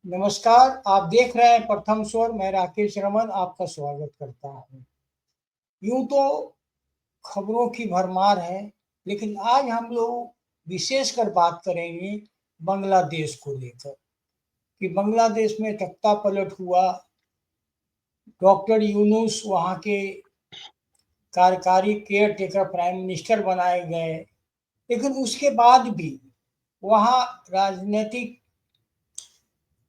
नमस्कार। आप देख रहे हैं प्रथम स्वर। मैं राकेश रमन आपका स्वागत करता हूं। यूं तो खबरों की भरमार है, लेकिन आज हम लोग विशेषकर बात करेंगे बांग्लादेश को लेकर कि बांग्लादेश में तख्ता पलट हुआ। डॉक्टर यूनुस वहां के कार्यकारी केयर टेकर प्राइम मिनिस्टर बनाए गए, लेकिन उसके बाद भी वहां राजनीतिक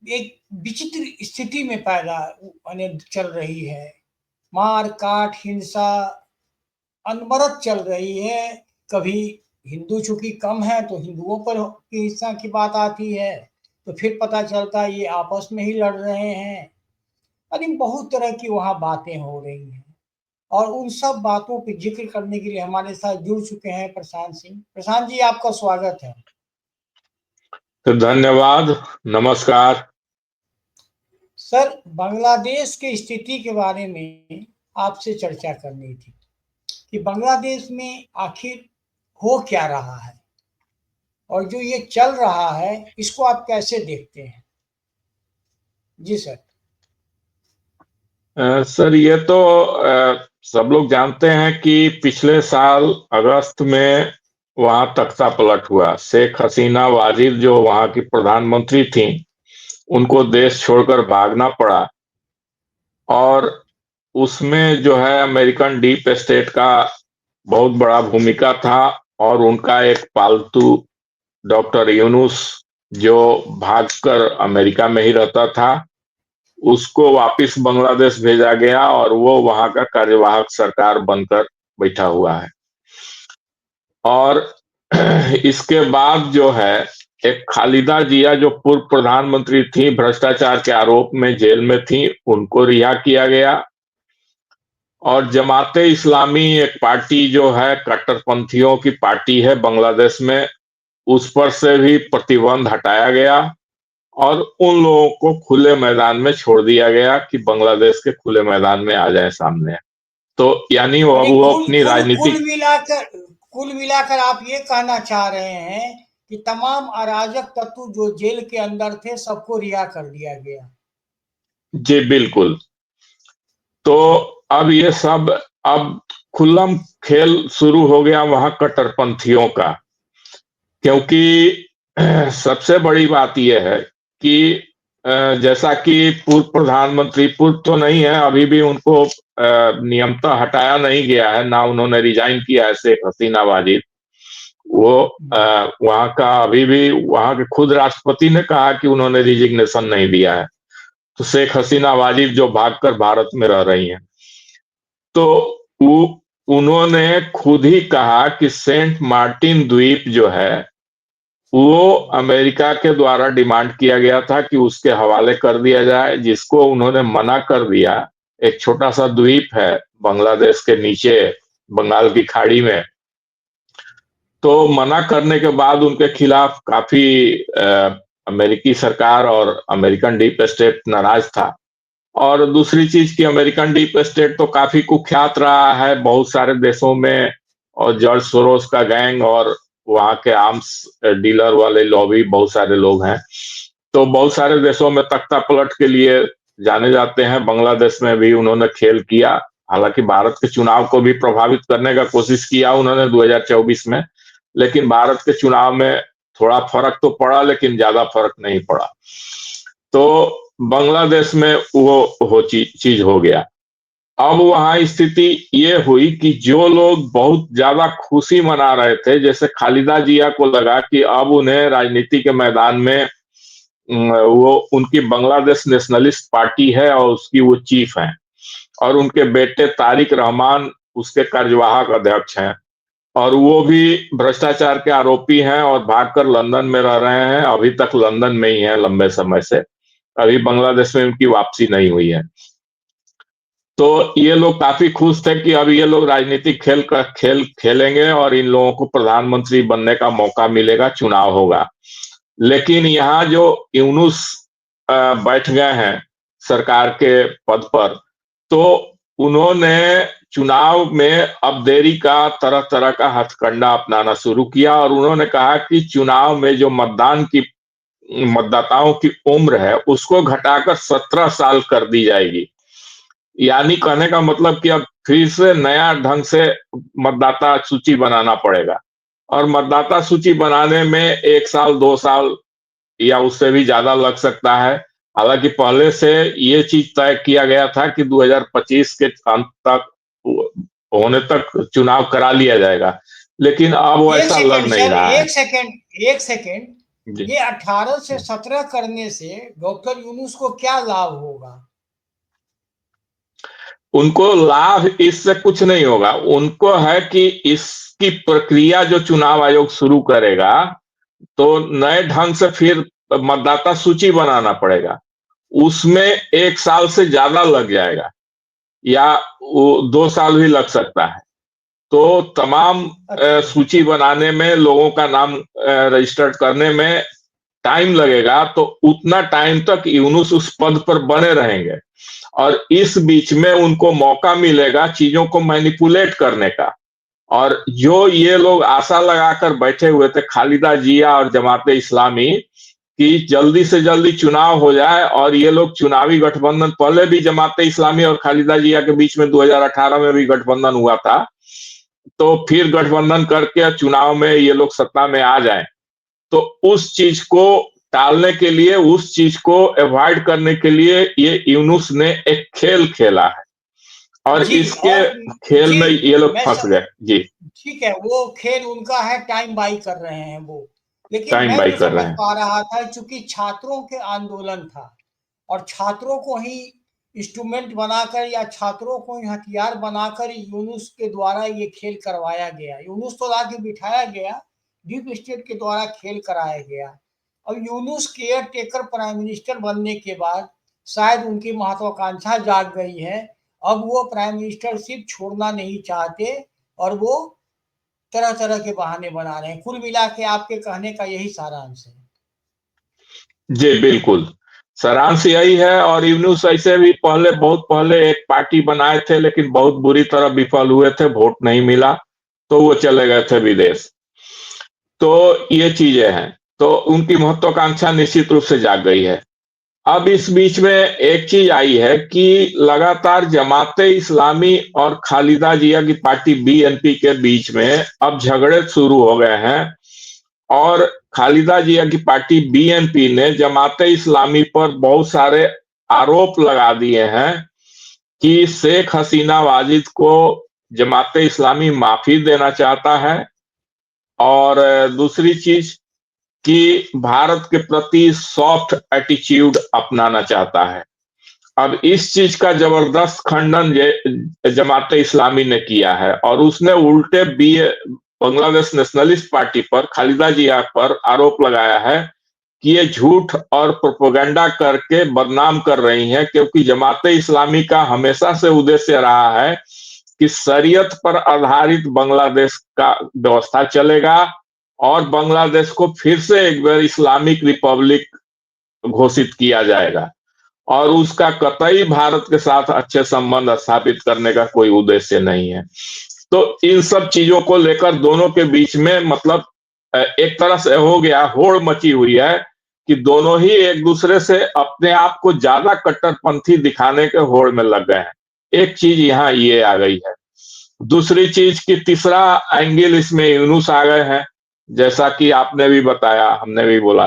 एक विचित्र स्थिति में पैदा माने चल रही है। मार काट हिंसा अनवरत चल रही है। कभी हिंदू चूंकि कम है तो हिंदुओं पर की हिंसा की बात आती है, तो फिर पता चलता है ये आपस में ही लड़ रहे हैं। यानी बहुत तरह की वहाँ बातें हो रही हैं, और उन सब बातों पे जिक्र करने के लिए हमारे साथ जुड़ चुके हैं प्रशांत सिंह। प्रशांत जी, आपका स्वागत है। तो धन्यवाद। नमस्कार। सर, बांग्लादेश की स्थिति के बारे में आपसे चर्चा करनी थी कि बांग्लादेश में आखिर हो क्या रहा है, और जो ये चल रहा है इसको आप कैसे देखते हैं? जी सर। सर, ये तो सब लोग जानते हैं कि पिछले साल अगस्त में वहां तख्ता पलट हुआ। शेख हसीना वाजिद जो वहां की प्रधानमंत्री थी, उनको देश छोड़कर भागना पड़ा। और उसमें जो है अमेरिकन डीप स्टेट का बहुत बड़ा भूमिका था। और उनका एक पालतू डॉक्टर यूनुस, जो भागकर अमेरिका में ही रहता था, उसको वापस बांग्लादेश भेजा गया और वो वहां का कार्यवाहक सरकार बनकर बैठा हुआ है। और इसके बाद जो है एक खालिदा जिया, जो पूर्व प्रधानमंत्री थी, भ्रष्टाचार के आरोप में जेल में थी, उनको रिहा किया गया। और जमाते इस्लामी, एक पार्टी जो है कट्टरपंथियों की पार्टी है बांग्लादेश में, उस पर से भी प्रतिबंध हटाया गया और उन लोगों को खुले मैदान में छोड़ दिया गया कि बांग्लादेश के खुले मैदान में आ जाए सामने। तो यानी यानी वो कुल अपनी कुल कुल राजनीतिक। मिलाकर कुल मिलाकर आप ये कहना चाह रहे हैं कि तमाम अराजक तत्व जो जेल के अंदर थे सबको रिहा कर दिया गया। जी बिल्कुल। तो अब ये सब, अब खुल्लम खेल शुरू हो गया वहां कट्टरपंथियों का। क्योंकि सबसे बड़ी बात यह है कि जैसा कि पूर्व प्रधानमंत्री, पूर्व तो नहीं है, अभी भी उनको नियमतः हटाया नहीं गया है, ना उन्होंने रिजाइन किया है शेख हसीना वाजिद। वो वहां का अभी भी, वहां के खुद राष्ट्रपति ने कहा कि उन्होंने रिजिग्नेशन नहीं दिया है। तो शेख हसीना वाजिद जो भागकर भारत में रह रही हैं, तो वो उन्होंने खुद ही कहा कि सेंट मार्टिन द्वीप जो है वो अमेरिका के द्वारा डिमांड किया गया था कि उसके हवाले कर दिया जाए, जिसको उन्होंने मना कर दिया। एक छोटा सा द्वीप है बांग्लादेश के नीचे, बंगाल की खाड़ी में। तो मना करने के बाद उनके खिलाफ काफी अमेरिकी सरकार और अमेरिकन डीप स्टेट नाराज था। और दूसरी चीज कि अमेरिकन डीप स्टेट तो काफी कुख्यात रहा है बहुत सारे देशों में, और जॉर्ज सोरोस का गैंग और वहां के आर्म्स डीलर वाले लॉबी, बहुत सारे लोग हैं। तो बहुत सारे देशों में तख्ता पलट के लिए जाने जाते हैं। बांग्लादेश में भी उन्होंने खेल किया। हालांकि भारत के चुनाव को भी प्रभावित करने का कोशिश किया उन्होंने 2024 में, लेकिन भारत के चुनाव में थोड़ा फर्क तो पड़ा, लेकिन ज्यादा फर्क नहीं पड़ा। तो बांग्लादेश में वो चीज हो गया। अब वहां स्थिति ये हुई कि जो लोग बहुत ज्यादा खुशी मना रहे थे, जैसे खालिदा जिया को लगा कि अब उन्हें राजनीति के मैदान में वो, उनकी बांग्लादेश नेशनलिस्ट पार्टी है और उसकी वो चीफ हैं, और उनके बेटे तारिक रहमान उसके कार्यवाहक अध्यक्ष हैं, और वो भी भ्रष्टाचार के आरोपी हैं और भागकर लंदन में रह रहे हैं। अभी तक लंदन में ही हैं लंबे समय से, अभी बांग्लादेश में उनकी वापसी नहीं हुई है। तो ये लोग काफी खुश थे कि अब ये लोग राजनीतिक खेल खेलेंगे और इन लोगों को प्रधानमंत्री बनने का मौका मिलेगा, चुनाव होगा। लेकिन यहाँ जो यूनुस बैठ गए हैं सरकार के पद पर, तो उन्होंने चुनाव में अब देरी का तरह तरह का हथकंडा अपनाना शुरू किया। और उन्होंने कहा कि चुनाव में जो मतदान की मतदाताओं की उम्र है उसको घटाकर 17 साल कर दी जाएगी। यानी कहने का मतलब कि अब फिर से नया ढंग से मतदाता सूची बनाना पड़ेगा और मतदाता सूची बनाने में 1 साल 2 साल या उससे भी ज्यादा लग सकता है। हालांकि पहले से ये चीज तय किया गया था कि 2025 के अंत तक होने तक चुनाव करा लिया जाएगा, लेकिन अब वो एक ऐसा लग सेकेंड नहीं सर, रहा है। एक सेकेंड। जी, ये 18 से 17 करने से डॉक्टर यूनुस को क्या लाभ होगा? उनको लाभ इससे कुछ नहीं होगा। उनको है कि इसकी प्रक्रिया जो चुनाव आयोग शुरू करेगा तो नए ढंग से फिर मतदाता सूची बनाना पड़ेगा। उसमें 1 साल से ज्यादा लग जाएगा या 2 साल भी लग सकता है। तो तमाम अच्छा। सूची बनाने में, लोगों का नाम रजिस्टर्ड करने में टाइम लगेगा, तो उतना टाइम तक यूनुस उस पद पर बने रहेंगे और इस बीच में उनको मौका मिलेगा चीजों को मैनिपुलेट करने का। और जो ये लोग आशा लगाकर बैठे हुए थे, खालिदा जिया और जमाते इस्लामी, कि जल्दी से जल्दी चुनाव हो जाए और ये लोग चुनावी गठबंधन, पहले भी जमाते इस्लामी और खालिदा जिया के बीच में 2018 में भी गठबंधन हुआ था, तो फिर गठबंधन करके चुनाव में ये लोग सत्ता में आ जाएं, तो उस चीज को टालने के लिए, उस चीज को अवॉइड करने के लिए ये यूनुस ने एक खेल खेला है और जी। इसके और खेल जी, में ये लोग मैं फंस गए। जी, ठीक है, वो खेल उनका है, टाइम बाई कर रहे हैं वो। लेकिन टाइम मैं बाई जो कर समझ रहे हैं। पा रहा था, चूंकि छात्रों के आंदोलन था और छात्रों को ही इंस्ट्रूमेंट बनाकर या छात्रों को ही हथियार बनाकर यूनुस के द्वारा ये खेल करवाया गया। यूनुस तो लाके बिठाया गया, डीप स्टेट के द्वारा खेल कराया गया। अब Yunus care taker prime minister बनने के बाद शायद उनकी महत्वाकांक्षा जाग गई है। अब वो प्राइम मिनिस्टरशिप छोड़ना नहीं चाहते और वो तरह तरह के बहाने बना रहे हैं। कुल मिला के आपके कहने का यही सारांश है। जी, बिल्कुल। सारांश यही है। और यूनुस ऐसे भी पहले, बहुत पहले एक पार्टी बनाए थे, लेकिन बहुत बुरी तरह विफल हुए थे, वोट नहीं मिला, तो वो चले गए थे विदेश। तो ये चीजें हैं। तो उनकी महत्वाकांक्षा निश्चित रूप से जाग गई है। अब इस बीच में एक चीज आई है कि लगातार जमाते इस्लामी और खालिदा जिया की पार्टी बीएनपी के बीच में अब झगड़े शुरू हो गए हैं और खालिदा जिया की पार्टी बीएनपी ने जमाते इस्लामी पर बहुत सारे आरोप लगा दिए हैं कि शेख हसीना वाजिद को जमाते इस्लामी माफी देना चाहता है और दूसरी चीज कि भारत के प्रति सॉफ्ट एटीट्यूड अपनाना चाहता है। अब इस चीज का जबरदस्त खंडन जमाते इस्लामी ने किया है और उसने उल्टे बी बांग्लादेश नेशनलिस्ट पार्टी पर, खालिदा जिया पर आरोप लगाया है कि ये झूठ और प्रोपेगेंडा करके बदनाम कर रही हैं, क्योंकि जमाते इस्लामी का हमेशा से उद्देश्य रहा है कि शरीयत पर आधारित बांग्लादेश का व्यवस्था चलेगा और बांग्लादेश को फिर से एक बार इस्लामिक रिपब्लिक घोषित किया जाएगा और उसका कतई भारत के साथ अच्छे संबंध स्थापित करने का कोई उद्देश्य नहीं है। तो इन सब चीजों को लेकर दोनों के बीच में मतलब एक तरह से हो गया, होड़ मची हुई है कि दोनों ही एक दूसरे से अपने आप को ज्यादा कट्टरपंथी दिखाने के होड़ में लग गए हैं। एक चीज यहाँ ये आ गई है। दूसरी चीज की तीसरा एंगल इसमें यूनुस आ गए हैं, जैसा कि आपने भी बताया, हमने भी बोला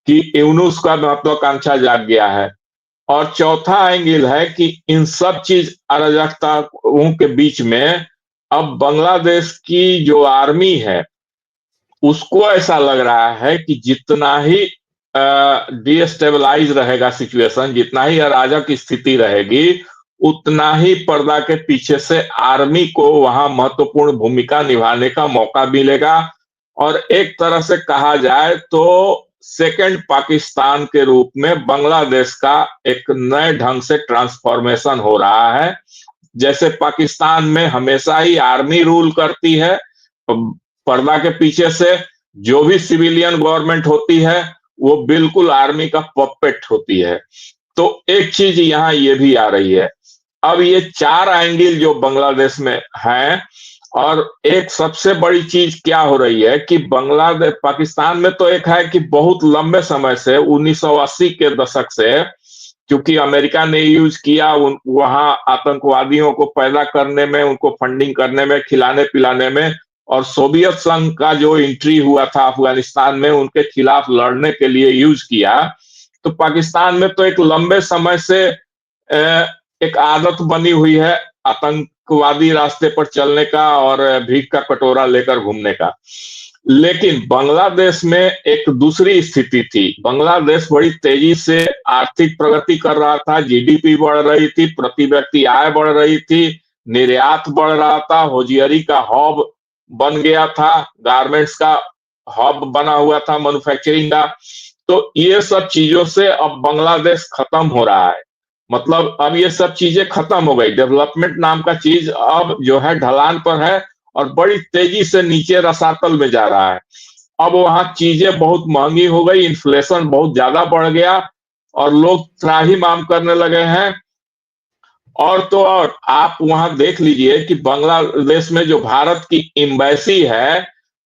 कि यूनुस का महत्वाकांक्षा जाग गया है। और चौथा एंगल है कि इन सब चीज अराजकताओं के बीच में अब बांग्लादेश की जो आर्मी है उसको ऐसा लग रहा है कि जितना ही डिस्टेबलाइज रहेगा सिचुएशन, जितना ही अराजक स्थिति रहेगी, उतना ही पर्दा के पीछे से आर्मी को वहां महत्वपूर्ण भूमिका निभाने का मौका मिलेगा और एक तरह से कहा जाए तो सेकंड पाकिस्तान के रूप में बांग्लादेश का एक नए ढंग से ट्रांसफॉर्मेशन हो रहा है। जैसे पाकिस्तान में हमेशा ही आर्मी रूल करती है, पर्दा के पीछे से जो भी सिविलियन गवर्नमेंट होती है वो बिल्कुल आर्मी का पपेट होती है। तो एक चीज यहाँ ये भी आ रही है। अब ये चार एंगल जो बांग्लादेश में हैं और एक सबसे बड़ी चीज क्या हो रही है कि बांग्लादेश पाकिस्तान में तो एक है कि बहुत लंबे समय से 1980 के दशक से, क्योंकि अमेरिका ने यूज किया वहां आतंकवादियों को पैदा करने में, उनको फंडिंग करने में, खिलाने पिलाने में, और सोवियत संघ का जो एंट्री हुआ था अफगानिस्तान में उनके खिलाफ लड़ने के लिए यूज किया। तो पाकिस्तान में तो एक लंबे समय से एक आदत बनी हुई है आतंकवादी रास्ते पर चलने का और भीख का कटोरा लेकर घूमने का। लेकिन बांग्लादेश में एक दूसरी स्थिति थी। बांग्लादेश बड़ी तेजी से आर्थिक प्रगति कर रहा था, जीडीपी बढ़ रही थी, प्रति व्यक्ति आय बढ़ रही थी, निर्यात बढ़ रहा था, होजियरी का हब बन गया था, गारमेंट्स का हब बना हुआ था, मैन्युफैक्चरिंग का। तो ये सब चीजों से अब बांग्लादेश खत्म हो रहा है। मतलब अब ये सब चीजें खत्म हो गई, डेवलपमेंट नाम का चीज अब जो है ढलान पर है और बड़ी तेजी से नीचे रसातल में जा रहा है। अब वहां चीजें बहुत महंगी हो गई, इन्फ्लेशन बहुत ज्यादा बढ़ गया और लोग त्राही माम करने लगे हैं। और तो और आप वहां देख लीजिए कि बांग्लादेश में जो भारत की एम्बेसी है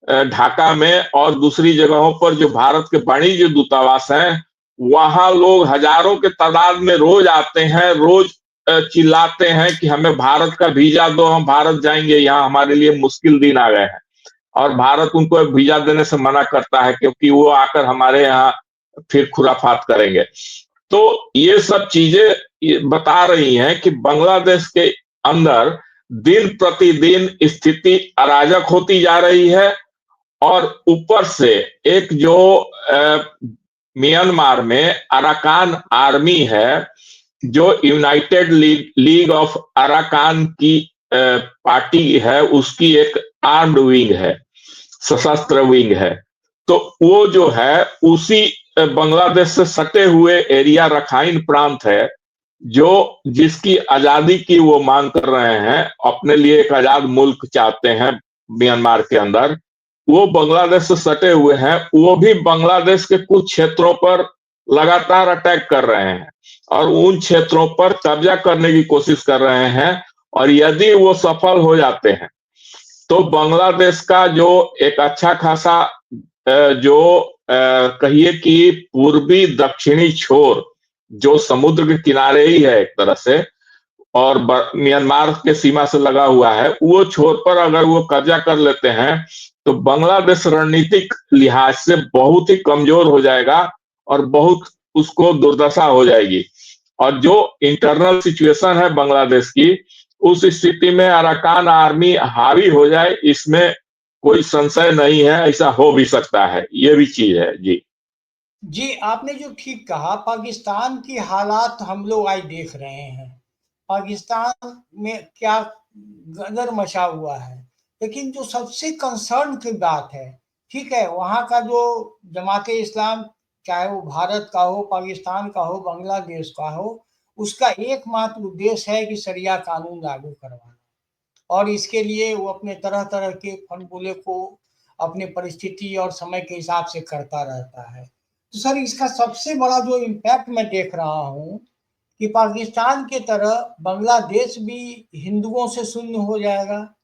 ढाका में और दूसरी जगहों पर जो भारत के वाणिज्य दूतावास हैं, वहां लोग हजारों के तादाद में रोज आते हैं, रोज चिल्लाते हैं कि हमें भारत का वीजा दो, हम भारत जाएंगे, यहाँ हमारे लिए मुश्किल दिन आ गए हैं। और भारत उनको वीजा देने से मना करता है क्योंकि वो आकर हमारे यहाँ फिर खुराफात करेंगे। तो ये सब चीजें बता रही हैं कि बांग्लादेश के अंदर दिन प्रतिदिन स्थिति अराजक होती जा रही है। और ऊपर से एक जो म्यांमार में अराकान आर्मी है, जो यूनाइटेड लीग ऑफ अराकान की पार्टी है, उसकी एक आर्म्ड विंग है, सशस्त्र विंग है। तो वो जो है उसी बांग्लादेश से सटे हुए एरिया रखाइन प्रांत है, जो जिसकी आजादी की वो मांग कर रहे हैं, अपने लिए एक आजाद मुल्क चाहते हैं म्यांमार के अंदर। वो बांग्लादेश से सटे हुए हैं, वो भी बांग्लादेश के कुछ क्षेत्रों पर लगातार अटैक कर रहे हैं और उन क्षेत्रों पर कब्जा करने की कोशिश कर रहे हैं। और यदि वो सफल हो जाते हैं तो बांग्लादेश का जो एक अच्छा खासा जो कहिए कि पूर्वी दक्षिणी छोर जो समुद्र के किनारे ही है एक तरह से, और म्यांमार के सीमा से लगा हुआ है, वो छोर पर अगर वो कब्जा कर लेते हैं तो बांग्लादेश रणनीतिक लिहाज से बहुत ही कमजोर हो जाएगा और बहुत उसको दुर्दशा हो जाएगी। और जो इंटरनल सिचुएशन है बांग्लादेश की, उस स्थिति में अराकान आर्मी हावी हो जाए, इसमें कोई संशय नहीं है, ऐसा हो भी सकता है, ये भी चीज है। जी जी, आपने जो ठीक कहा, पाकिस्तान की हालात हम लोग आज देख रहे हैं। पाकिस्तान में क्या गदर मचा हुआ है। लेकिन जो सबसे कंसर्न की बात है, ठीक है, वहाँ का जो जमाते इस्लाम, चाहे वो भारत का हो, पाकिस्तान का हो, बांग्लादेश का हो, उसका एकमात्र उद्देश्य है कि शरिया कानून लागू करवाना। और इसके लिए वो अपने तरह तरह के फंडबूले को अपने परिस्थिति और समय के हिसाब से करता रहता है। तो सर, इसका सबसे बड़ा जो इम्पैक्ट मैं देख रहा हूँ कि पाकिस्तान के तरह बांग्लादेश भी हिंदुओं से शून्य हो जाएगा।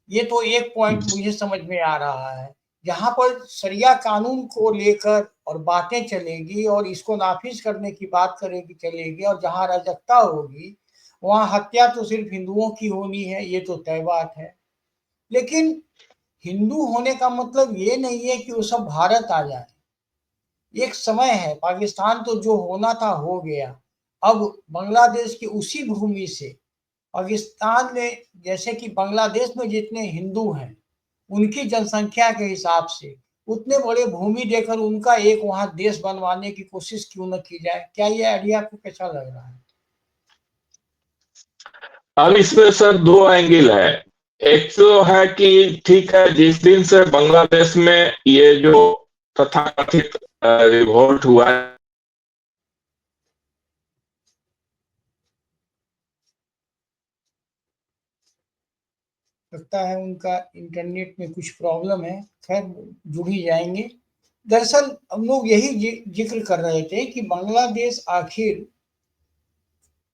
ये तो एक पॉइंट मुझे समझ में आ रहा है। जहाँ पर शरिया कानून को लेकर और बातें चलेगी और इसको नाफिज करने की बात करेगी चलेगी, और जहाँ अराजकता होगी वहाँ हत्या तो सिर्फ हिंदुओं की होनी है, ये तो तय बात है। लेकिन हिंदू होने का मतलब ये नहीं है कि वो सब भारत आ जाए। एक समय है, पाकिस्तान तो जो होना था हो गया। अब बांग्लादेश की उसी भूमि से पाकिस्तान में, जैसे कि बांग्लादेश में जितने हिंदू हैं उनकी जनसंख्या के हिसाब से उतने बड़े भूमि देकर उनका एक वहां देश बनवाने की कोशिश क्यों न की जाए। क्या ये आइडिया आपको कैसा लग रहा है? अब इसमें सर दो एंगल है। एक तो है कि ठीक है, जिस दिन से बांग्लादेश में ये जो तथाकथित रिवोल्ट हुआ है, लगता है उनका इंटरनेट में कुछ प्रॉब्लम है। खैर, जुड़ ही जाएंगे। दरअसल हम लोग यही जिक्र कर रहे थे कि बांग्लादेश आखिर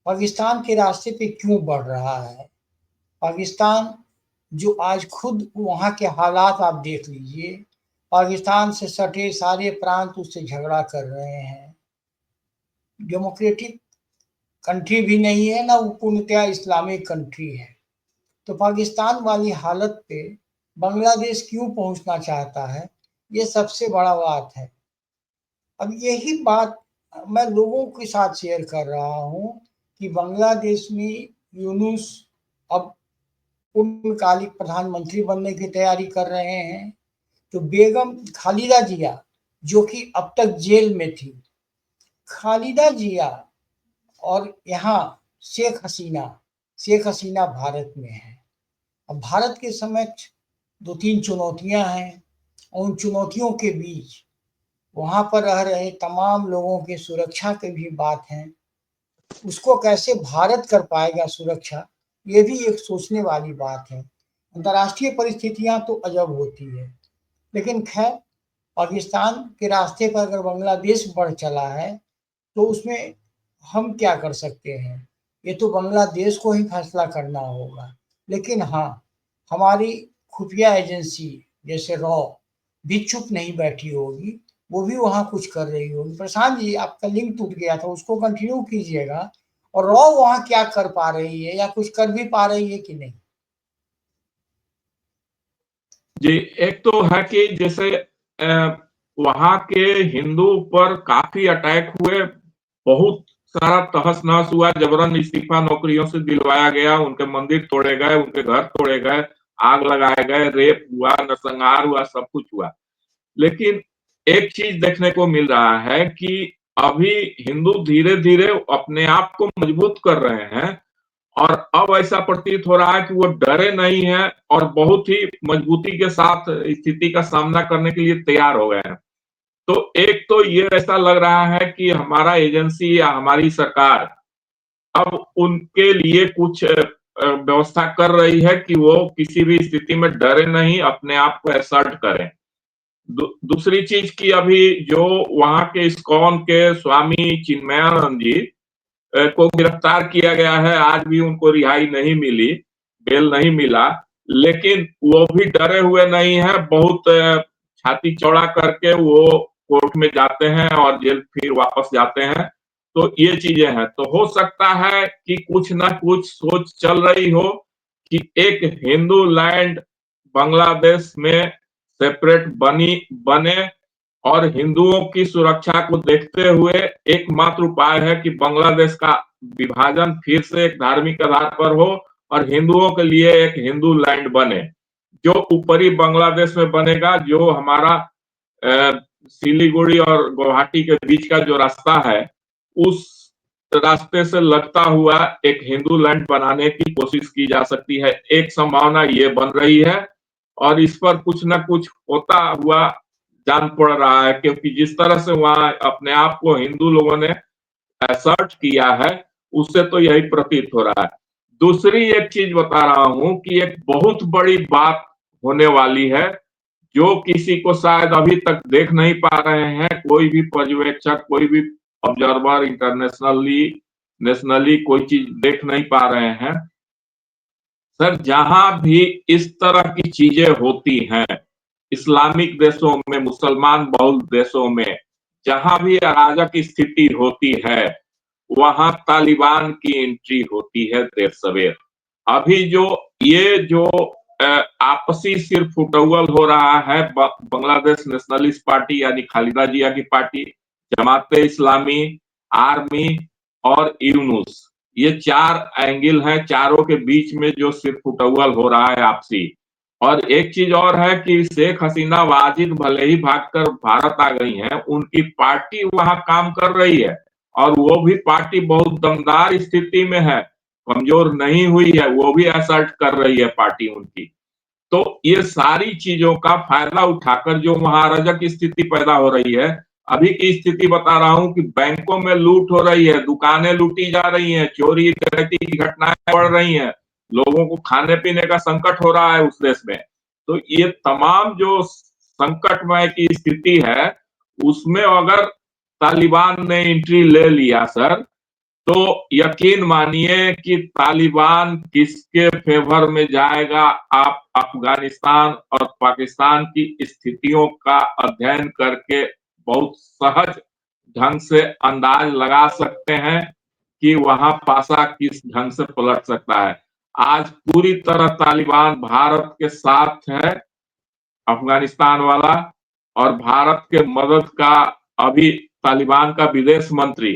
पाकिस्तान के रास्ते पे क्यों बढ़ रहा है। पाकिस्तान जो आज खुद वहाँ के हालात आप देख लीजिए, पाकिस्तान से सटे सारे प्रांत उससे झगड़ा कर रहे हैं। डेमोक्रेटिक कंट्री भी नहीं है, ना वो पूर्णतया इस्लामिक कंट्री है। तो पाकिस्तान वाली हालत पे बांग्लादेश क्यों पहुंचना चाहता है, ये सबसे बड़ा बात है। अब यही बात मैं लोगों के साथ शेयर कर रहा हूँ कि बांग्लादेश में यूनुस अब पूर्णकालिक प्रधानमंत्री बनने की तैयारी कर रहे हैं। तो बेगम खालिदा जिया, जो कि अब तक जेल में थी, खालिदा जिया और यहाँ शेख हसीना भारत में है। अब भारत के समक्ष 2-3 चुनौतियां हैं। उन चुनौतियों के बीच वहाँ पर रह रहे तमाम लोगों की सुरक्षा की भी बात है। उसको कैसे भारत कर पाएगा सुरक्षा, ये भी एक सोचने वाली बात है। अंतर्राष्ट्रीय परिस्थितियां तो अजब होती है, लेकिन खैर पाकिस्तान के रास्ते पर अगर बांग्लादेश बढ़ चला है तो उसमें हम क्या कर सकते हैं, ये तो बांग्लादेश को ही फैसला करना होगा। लेकिन हाँ, हमारी खुफिया एजेंसी जैसे रॉ भी चुप नहीं बैठी होगी, वो भी वहाँ कुछ कर रही होगी। प्रशांत जी, आपका लिंक टूट गया था, उसको कंटिन्यू कीजिएगा। और रॉ वहाँ क्या कर पा रही है या कुछ कर भी पा रही है कि नहीं? जी, एक तो है कि जैसे वहां के हिंदू पर काफी अटैक हुए, बहुत सारा तहस नहस हुआ, जबरन इस्तीफा नौकरियों से दिलवाया गया, उनके मंदिर तोड़े गए, उनके घर तोड़े गए, आग लगाए गए, रेप हुआ, नरसंहार हुआ, सब कुछ हुआ। लेकिन एक चीज देखने को मिल रहा है कि अभी हिंदू धीरे धीरे अपने आप को मजबूत कर रहे हैं और अब ऐसा प्रतीत हो रहा है कि वो डरे नहीं है और बहुत ही मजबूती के साथ स्थिति का सामना करने के लिए तैयार हो गए हैं। तो एक तो ये ऐसा लग रहा है कि हमारा एजेंसी या हमारी सरकार अब उनके लिए कुछ व्यवस्था कर रही है कि वो किसी भी स्थिति में डरे नहीं, अपने आप को असर्ट करें। दूसरी चीज की अभी जो वहां के इस्कॉन के स्वामी चिन्मयानंद जी को गिरफ्तार किया गया है, आज भी उनको रिहाई नहीं मिली, बेल नहीं मिला, लेकिन वो भी डरे हुए नहीं है, बहुत छाती चौड़ा करके वो कोर्ट में जाते हैं और जेल फिर वापस जाते हैं। तो ये चीजें हैं, तो हो सकता है कि कुछ ना कुछ सोच चल रही हो कि एक हिंदू लैंड बांग्लादेश में सेपरेट बने और हिंदुओं की सुरक्षा को देखते हुए एकमात्र उपाय है कि बांग्लादेश का विभाजन फिर से एक धार्मिक आधार पर हो और हिंदुओं के लिए एक हिंदू लैंड बने, जो ऊपरी बांग्लादेश में बनेगा, जो हमारा सिलीगुड़ी और गुवाहाटी के बीच का जो रास्ता है, उस रास्ते से लगता हुआ एक हिंदू लैंड बनाने की कोशिश की जा सकती है। एक संभावना ये बन रही है और इस पर कुछ ना कुछ होता हुआ जान पड़ रहा है, क्योंकि जिस तरह से वहां अपने आप को हिंदू लोगों ने असर्ट किया है, उससे तो यही प्रतीत हो रहा है। दूसरी एक चीज बता रहा हूं कि एक बहुत बड़ी बात होने वाली है, जो किसी को शायद अभी तक देख नहीं पा रहे हैं, कोई भी पर्यवेक्षक, कोई भी ऑब्जर्वर इंटरनेशनली नेशनली कोई चीज देख नहीं पा रहे हैं। सर, जहां भी इस तरह की चीजें होती हैं, इस्लामिक देशों में, मुसलमान बहुल देशों में, जहां भी अराजक स्थिति होती है, वहां तालिबान की एंट्री होती है देर सवेर। अभी जो आपसी सिर फुटौल हो रहा है, बांग्लादेश नेशनलिस्ट पार्टी यानी खालिदा जिया की पार्टी, जमाते इस्लामी, आर्मी और यूनुस, ये 4 एंगल हैं, चारों के बीच में जो सिर फुटौल हो रहा है आपसी। और एक चीज और है कि शेख हसीना वाजिद भले ही भागकर भारत आ गई हैं, उनकी पार्टी वहां काम कर रही है और वो भी पार्टी बहुत दमदार स्थिति में है, कमजोर नहीं हुई है, वो भी असर्ट कर रही है पार्टी उनकी। तो ये सारी चीजों का फायदा उठाकर जो वहां अराजक स्थिति पैदा हो रही है, अभी की स्थिति बता रहा हूं कि बैंकों में लूट हो रही है, दुकानें लूटी जा रही हैं, चोरी डकैती की घटनाएं बढ़ रही हैं, लोगों को खाने पीने का संकट हो रहा है उस देश में। तो ये तमाम जो संकटमय की स्थिति है, उसमें अगर तालिबान ने एंट्री ले लिया सर, तो यकीन मानिए कि तालिबान किसके फेवर में जाएगा, आप अफगानिस्तान और पाकिस्तान की स्थितियों का अध्ययन करके बहुत सहज ढंग से अंदाज लगा सकते हैं कि वहां पासा किस ढंग से पलट सकता है। आज पूरी तरह तालिबान भारत के साथ है, अफगानिस्तान वाला, और भारत के मदद का अभी तालिबान का विदेश मंत्री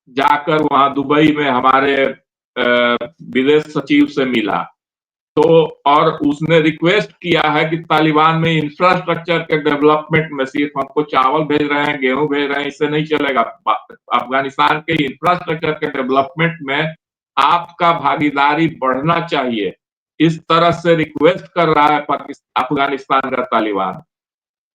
जाकर वहां दुबई में हमारे विदेश सचिव से मिला, तो और उसने रिक्वेस्ट किया है कि तालिबान में इंफ्रास्ट्रक्चर के डेवलपमेंट में सिर्फ हमको चावल भेज रहे हैं, गेहूं भेज रहे हैं, इससे नहीं चलेगा। अफगानिस्तान के इंफ्रास्ट्रक्चर के डेवलपमेंट में आपका भागीदारी बढ़ना चाहिए, इस तरह से रिक्वेस्ट कर रहा है अफगानिस्तान का तालिबान।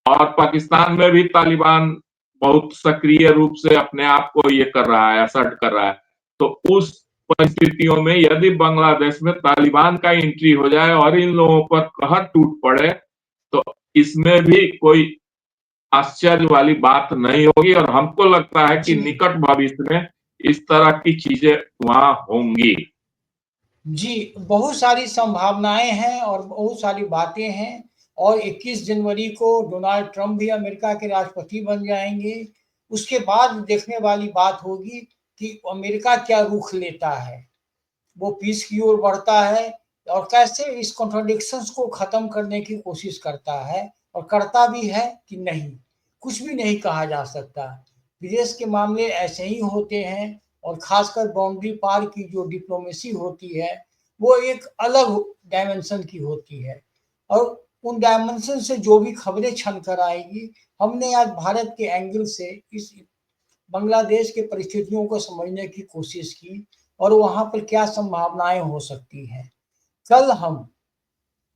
और पाकिस्तान में भी तालिबान बहुत सक्रिय रूप से अपने आप को ये कर रहा है, असर्ट कर रहा है। तो उस परिस्थितियों में यदि बांग्लादेश में तालिबान का एंट्री हो जाए और इन लोगों पर कहर टूट पड़े, तो इसमें भी कोई आश्चर्य वाली बात नहीं होगी। और हमको लगता है कि निकट भविष्य में इस तरह की चीजें वहां होंगी। जी, बहुत सारी संभावनाएं हैं और बहुत सारी बातें हैं। और 21 जनवरी को डोनाल्ड ट्रंप भी अमेरिका के राष्ट्रपति बन जाएंगे। उसके बाद देखने वाली बात होगी कि अमेरिका क्या रुख लेता है, वो पीस की ओर बढ़ता है और कैसे इस कॉन्ट्रडिक्शंस को खत्म करने की कोशिश करता है, और करता भी है कि नहीं, कुछ भी नहीं कहा जा सकता। विदेश के मामले ऐसे ही होते हैं, और खासकर बाउंड्री पार की जो डिप्लोमेसी होती है वो एक अलग डायमेंशन की होती है। और उन डायमेंशन से जो भी खबरें छन कर आएगी, हमने आज भारत के एंगल से इस बांग्लादेश की परिस्थितियों को समझने की कोशिश की और वहाँ पर क्या संभावनाएं हो सकती हैं। कल हम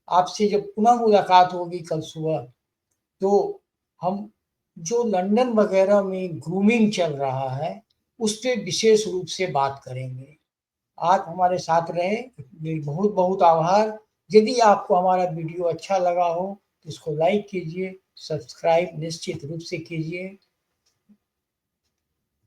आपसे जब पुनः मुलाकात होगी कल सुबह, तो हम जो लंदन वगैरह में ग्रूमिंग चल रहा है उस पे विशेष रूप से बात करेंगे। आप हमारे साथ रहे, बहुत बहुत आभार। यदि आपको हमारा वीडियो अच्छा लगा हो तो इसको लाइक कीजिए, सब्सक्राइब निश्चित रूप से कीजिए।